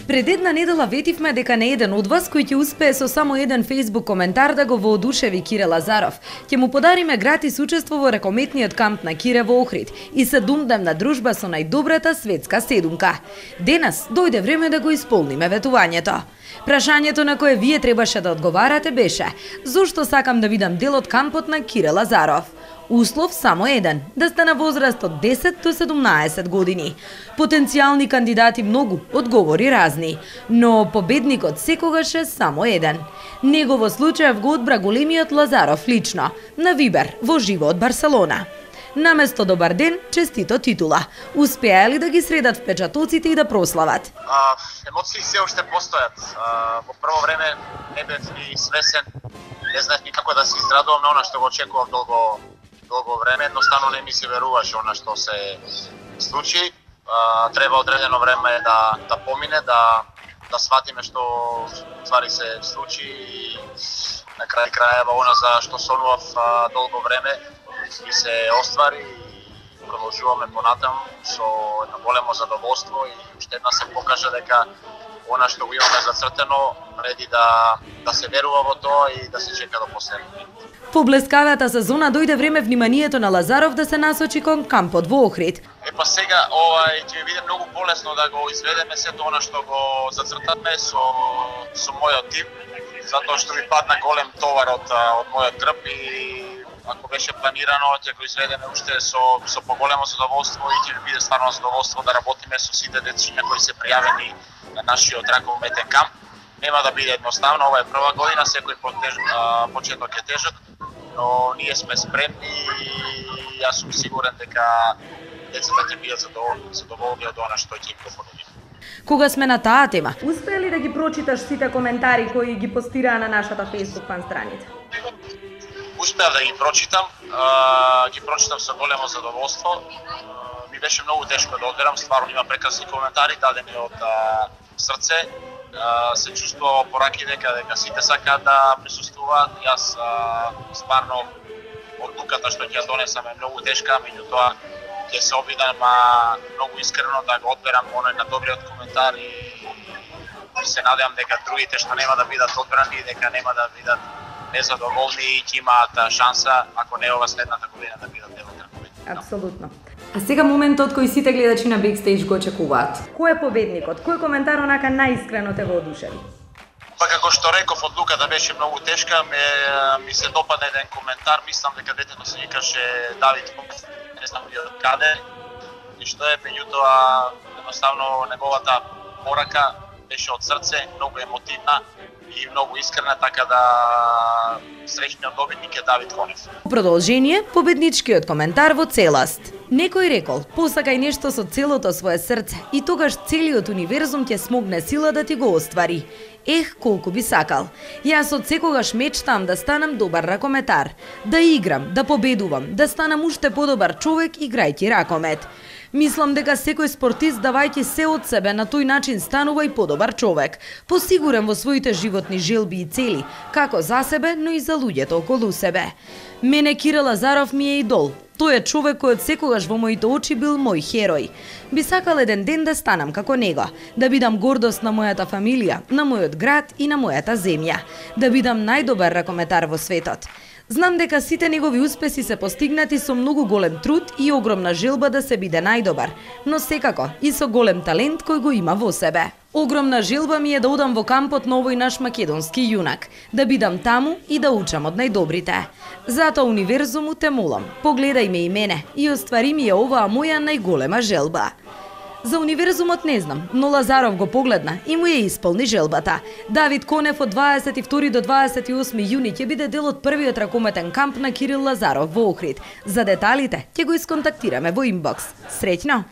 Пред една недела ветивме дека не еден од вас кој ќе успее со само еден Facebook коментар да го воодушеви Кире Лазаров, ќе му подариме гратис учество во рекометниот камп на Кире во Охрид и 7-дневна дружба со најдобрата светска седумка. Денес дојде време да го исполниме ветувањето. Прашањето на кое вие требаше да одговарате беше: зошто сакам да бидам дел од кампот на Кире Лазаров? Услов само еден, да сте на возраст од 10 до 17 години. Потенцијални кандидати многу, одговори разни, но победникот секогаш е само еден. Негово случајов го одбра големиот Лазаров лично, на Вибер, во живо од Барселона. Наместо добар ден, честито титула. Успеа ли да ги средат впечатоците и да прослават? Емоции се уште постојат. Во прво време не бев ни свесен, не знаев никако да се израдувам на она што го очекував долго време, едноставно не ми се веруваше она што се случи. Треба одредено време да помине, да сватиме што ствари се случи и на крај крајева она за што сонував долго време и се оствари и продолжуваме понатам со едно големо задоволство и уште една се покажа дека она што го имаме зацртено реди да се верува во тоа и да се чека до последниот. По блескавата сезона дојде време вниманието на Лазаров да се насочи кон кампот во Охрид. Сега ќе ми биде многу полесно да го изведеме сето она што го зацртаме со мојот тим, затоа што ми падна голем товар од мојот грб и ако беше планирано ќе го изведеме уште со поголемо задоволство и ќе ми биде стварно задоволство да работиме со сите дечиња кои се пријавени на нашиот ракометен камп. Нема да биде едноставно, ова е прва година, секој почеток е тежок, но ние сме спремни и јас сум сигурен дека децата ќе бидат задоволни од она што ќе им го понудиме. Кога сме на таа тема, успеа ли да ги прочиташ сите коментари кои ги постираа на нашата Facebook фан страница? Успеав да ги прочитам со големо задоволство. Ми беше многу тешко да одберам, стварно има прекрасни коментари дадени од срце. Се чувствува пораки дека сите сакаат да присуствуваат. Јас стварно одлуката што ќе ја донесам е многу тешка, меѓутоа ќе се обидам многу искрено да го одберам оној на добриот коментар и се надевам дека другите што нема да бидат одбрани, дека нема да бидат незадоволни и ќе имаат шанса, ако не ова следната година, да бидат дел од ракометот. Апсолутно. А сега моментот кој сите гледачи на Бекстејдж го очекуваат. Кој е победникот? Кој коментар онака најискрено те воодушеви? Како што реков, одлуката беше многу тешка, ми се допадна еден коментар, мислам дека детето се викаше Давид, не знам и од каде, и што е, меѓутоа едноставно неговата порака беше од срце, многу емотивна и многу искрена, така да среќниот добитник е Давид Конев. Продолжение, победничкиот коментар во целост. Некој рекол: посакај нешто со целото свое срце и тогаш целиот универзум ќе смогне сила да ти го оствари. Колку би сакал. Јас од секогаш мечтам да станам добар ракометар, да играм, да победувам, да станам уште подобар човек играјќи ракомет. Мислам дека секој спортист давајќи се од себе на тој начин станува и подобар човек, посигурен во своите животни желби и цели, како за себе, но и за луѓето околу себе. Мене Кире Лазаров ми е идол. Тој е човек кој од секогаш во моите очи бил мој херој. Би сакал еден ден да станам како него, да бидам гордост на мојата фамилија, на мојот град и на мојата земја, да бидам најдобар ракометар во светот. Знам дека сите негови успеси се постигнати со многу голем труд и огромна желба да се биде најдобар, но секако и со голем талент кој го има во себе. Огромна желба ми е да одам во кампот на овој наш македонски јунак, да бидам таму и да учам од најдобрите. Затоа универзуму те молам, погледај ме и мене и оствари ми ја оваа моја најголема желба. За универзумот не знам, но Лазаров го погледна и му ја исполни желбата. Давид Конев од 22 до 28 јуни ќе биде дел од првиот ракометен камп на Кирил Лазаров во Охрид. За деталите ќе го исконтактираме во инбокс. Среќно!